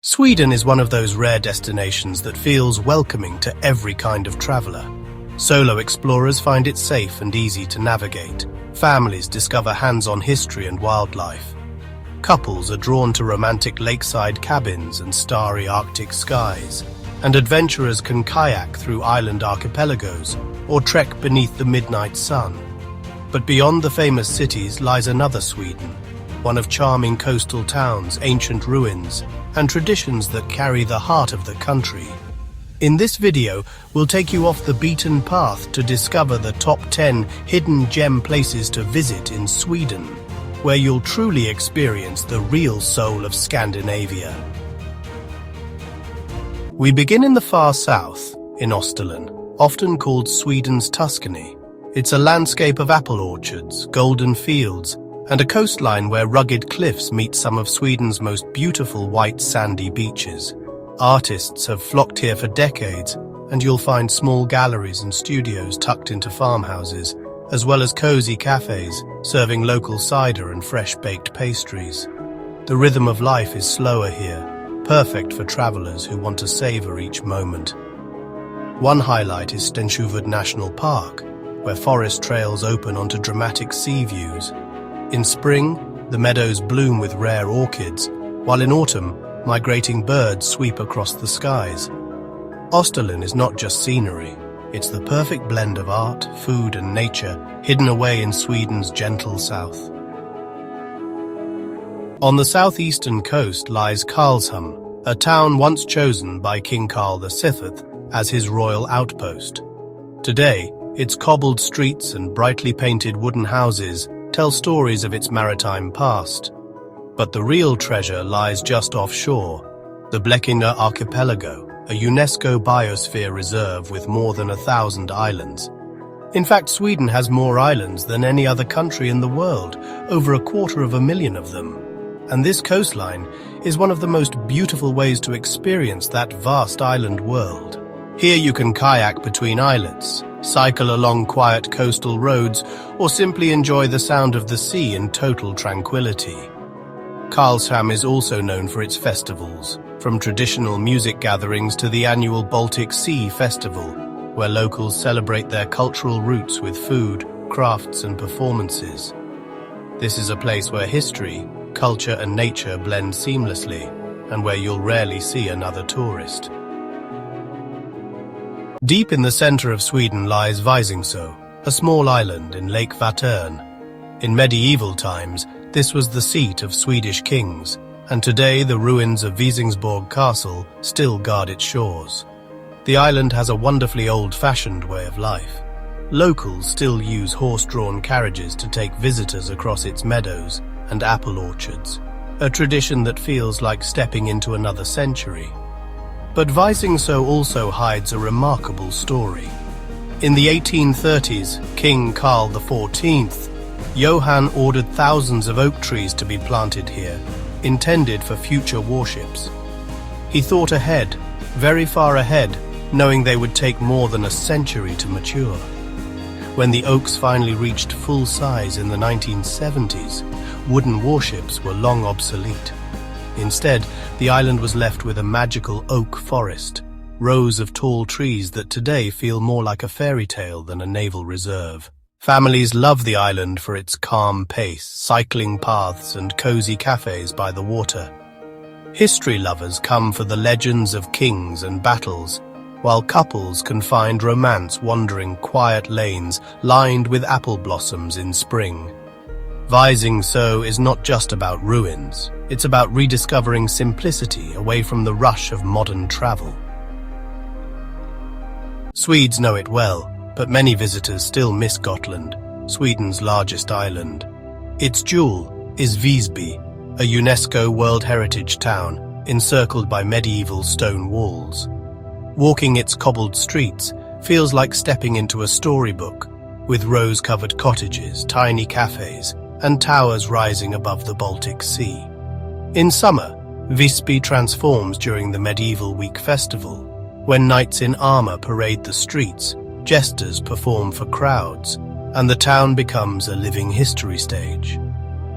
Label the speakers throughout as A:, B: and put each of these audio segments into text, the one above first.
A: Sweden is one of those rare destinations that feels welcoming to every kind of traveler. Solo explorers find it safe and easy to navigate. Families discover hands-on history and wildlife. Couples are drawn to romantic lakeside cabins and starry Arctic skies. And adventurers can kayak through island archipelagos or trek beneath the midnight sun. But beyond the famous cities lies another Sweden, one of charming coastal towns, ancient ruins, and traditions that carry the heart of the country. In this video, we'll take you off the beaten path to discover the top 10 hidden gem places to visit in Sweden, where you'll truly experience the real soul of Scandinavia. We begin in the far south, in Österlen, often called Sweden's Tuscany. It's a landscape of apple orchards, golden fields, and a coastline where rugged cliffs meet some of Sweden's most beautiful white sandy beaches. Artists have flocked here for decades, and you'll find small galleries and studios tucked into farmhouses, as well as cozy cafes serving local cider and fresh-baked pastries. The rhythm of life is slower here, perfect for travelers who want to savor each moment. One highlight is Stenshuvud National Park, where forest trails open onto dramatic sea views. In spring, the meadows bloom with rare orchids, while in autumn, migrating birds sweep across the skies. Österlen is not just scenery, it's the perfect blend of art, food and nature hidden away in Sweden's gentle south. On the southeastern coast lies Karlshamn, a town once chosen by King Karl VI as his royal outpost. Today, its cobbled streets and brightly painted wooden houses tell stories of its maritime past. But the real treasure lies just offshore, the Blekinge Archipelago, a UNESCO biosphere reserve with more than 1,000 islands. In fact, Sweden has more islands than any other country in the world, over 250,000 of them. And this coastline is one of the most beautiful ways to experience that vast island world. Here you can kayak between islets, cycle along quiet coastal roads, or simply enjoy the sound of the sea in total tranquility. Karlshamn is also known for its festivals, from traditional music gatherings to the annual Baltic Sea Festival, where locals celebrate their cultural roots with food, crafts and performances. This is a place where history, culture and nature blend seamlessly, and where you'll rarely see another tourist. Deep in the center of Sweden lies Visingsö, a small island in Lake Vättern. In medieval times, this was the seat of Swedish kings, and today the ruins of Visingsö Castle still guard its shores. The island has a wonderfully old-fashioned way of life. Locals still use horse-drawn carriages to take visitors across its meadows and apple orchards, a tradition that feels like stepping into another century. But Visingsö also hides a remarkable story. In the 1830s, King Karl XIV Johan ordered thousands of oak trees to be planted here, intended for future warships. He thought ahead, very far ahead, knowing they would take more than a century to mature. When the oaks finally reached full size in the 1970s, wooden warships were long obsolete. Instead, the island was left with a magical oak forest, rows of tall trees that today feel more like a fairy tale than a naval reserve. Families love the island for its calm pace, cycling paths and cozy cafes by the water. History lovers come for the legends of kings and battles, while couples can find romance wandering quiet lanes lined with apple blossoms in spring. Visingsö is not just about ruins, it's about rediscovering simplicity away from the rush of modern travel. Swedes know it well, but many visitors still miss Gotland, Sweden's largest island. Its jewel is Visby, a UNESCO World Heritage town encircled by medieval stone walls. Walking its cobbled streets feels like stepping into a storybook, with rose-covered cottages, tiny cafes, and towers rising above the Baltic Sea. In summer, Visby transforms during the Medieval Week festival, when knights in armor parade the streets, jesters perform for crowds, and the town becomes a living history stage.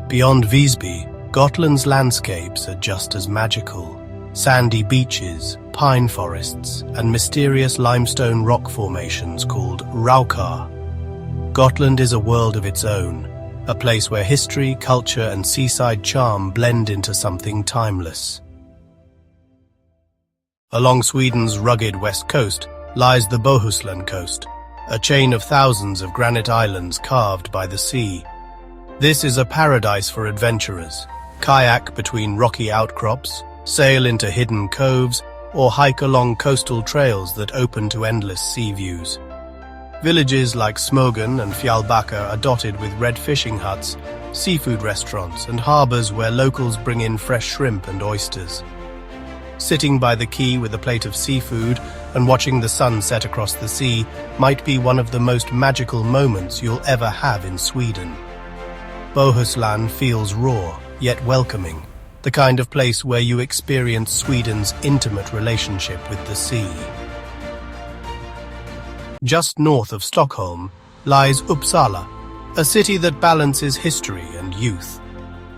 A: Beyond Visby, Gotland's landscapes are just as magical. sandy beaches, pine forests, and mysterious limestone rock formations called Raukar. Gotland is a world of its own, a place where history, culture, and seaside charm blend into something timeless. Along Sweden's rugged west coast lies the Bohuslän Coast, a chain of thousands of granite islands carved by the sea. This is a paradise for adventurers. Kayak between rocky outcrops, sail into hidden coves, or hike along coastal trails that open to endless sea views. Villages like Smogen and Fjällbacka are dotted with red fishing huts, seafood restaurants, and harbors where locals bring in fresh shrimp and oysters. Sitting by the quay with a plate of seafood and watching the sun set across the sea might be one of the most magical moments you'll ever have in Sweden. Bohuslän feels raw, yet welcoming, the kind of place where you experience Sweden's intimate relationship with the sea. Just north of Stockholm lies Uppsala, a city that balances history and youth.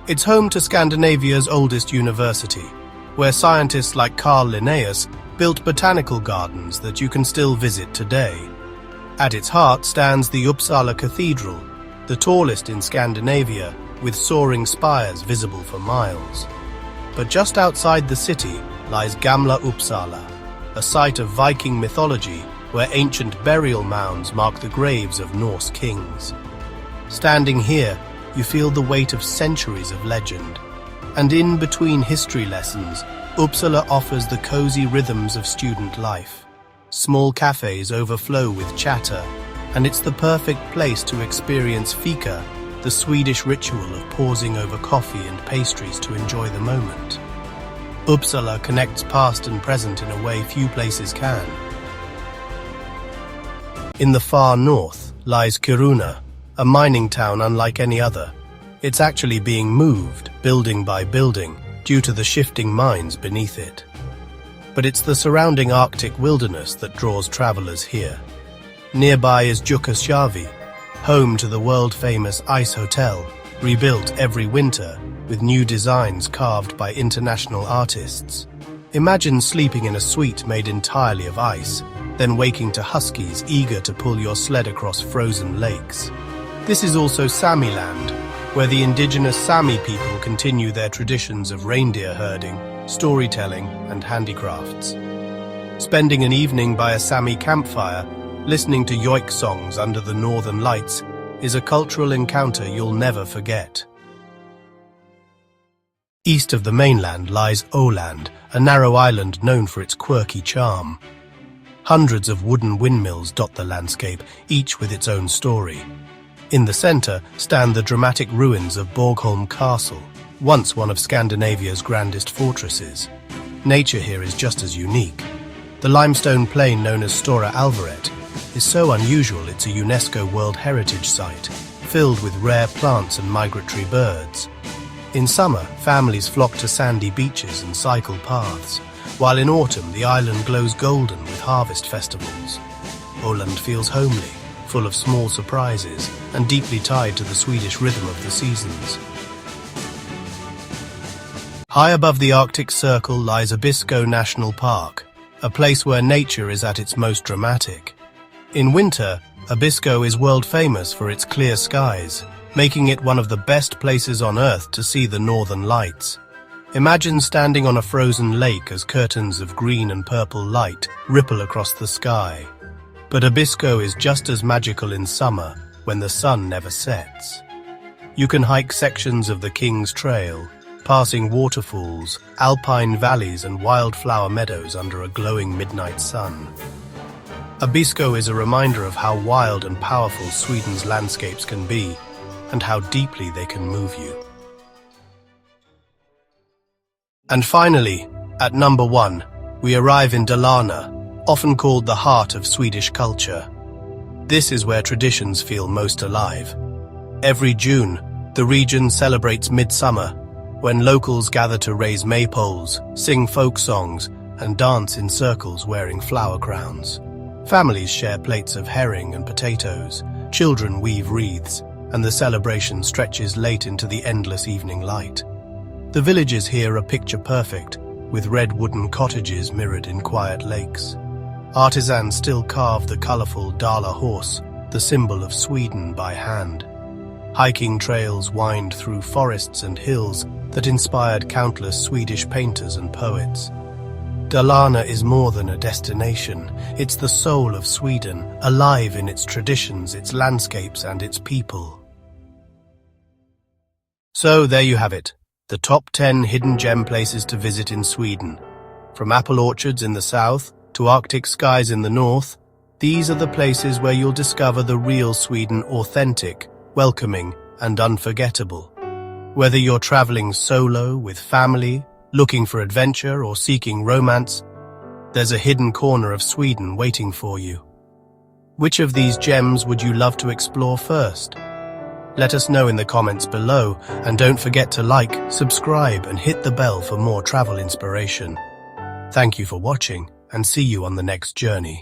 A: It's home to Scandinavia's oldest university, where scientists like Karl built botanical gardens that you can still visit today. At its heart stands the Uppsala Cathedral, the tallest in Scandinavia, with soaring spires visible for miles. But just outside the city lies Gamla Uppsala, a site of Viking mythology where ancient burial mounds mark the graves of Norse kings. Standing here, you feel the weight of centuries of legend. And in between history lessons, Uppsala offers the cozy rhythms of student life. Small cafes overflow with chatter, and it's the perfect place to experience Fika, the Swedish ritual of pausing over coffee and pastries to enjoy the moment. Uppsala connects past and present in a way few places can. In the far north lies Kiruna, a mining town unlike any other. It's actually being moved, building by building, due to the shifting mines beneath it. But it's the surrounding Arctic wilderness that draws travelers here. Nearby is Jukkasjärvi, home to the world-famous ice hotel, rebuilt every winter with new designs carved by international artists. Imagine sleeping in a suite made entirely of ice, then waking to huskies eager to pull your sled across frozen lakes. This is also Samiland, where the indigenous Sami people continue their traditions of reindeer herding, storytelling, and handicrafts. Spending an evening by a Sami campfire, listening to yoik songs under the northern lights, is a cultural encounter you'll never forget. East of the mainland lies Öland, a narrow island known for its quirky charm. Hundreds of wooden windmills dot the landscape, each with its own story. In the center stand the dramatic ruins of Borgholm Castle, once one of Scandinavia's grandest fortresses. Nature here is just as unique. The limestone plain known as Stora Alvaret is so unusual it's a UNESCO World Heritage Site, filled with rare plants and migratory birds. In summer, families flock to sandy beaches and cycle paths, while in autumn the island glows golden with harvest festivals. Öland feels homely, full of small surprises, and deeply tied to the Swedish rhythm of the seasons. High above the Arctic Circle lies Abisko National Park, a place where nature is at its most dramatic. In winter, Abisko is world famous for its clear skies, making it one of the best places on Earth to see the northern lights. Imagine standing on a frozen lake as curtains of green and purple light ripple across the sky. But Abisko is just as magical in summer, when the sun never sets. You can hike sections of the King's Trail, passing waterfalls, alpine valleys and wildflower meadows under a glowing midnight sun. Abisko is a reminder of how wild and powerful Sweden's landscapes can be, and how deeply they can move you. And finally, at number 1, we arrive in Dalarna, often called the heart of Swedish culture. This is where traditions feel most alive. Every June, the region celebrates midsummer, when locals gather to raise maypoles, sing folk songs, and dance in circles wearing flower crowns. Families share plates of herring and potatoes, children weave wreaths, and the celebration stretches late into the endless evening light. The villages here are picture perfect, with red wooden cottages mirrored in quiet lakes. Artisans still carve the colorful Dala horse, the symbol of Sweden, by hand. Hiking trails wind through forests and hills that inspired countless Swedish painters and poets. Dalarna is more than a destination. It's the soul of Sweden, alive in its traditions, its landscapes, and its people. So there you have it, the top 10 hidden gem places to visit in Sweden. From apple orchards in the south to Arctic skies in the north, these are the places where you'll discover the real Sweden, authentic, welcoming, and unforgettable. Whether you're traveling solo, with family, looking for adventure, or seeking romance, there's a hidden corner of Sweden waiting for you. Which of these gems would you love to explore first? Let us know in the comments below, and don't forget to like, subscribe, and hit the bell for more travel inspiration. Thank you for watching, and see you on the next journey.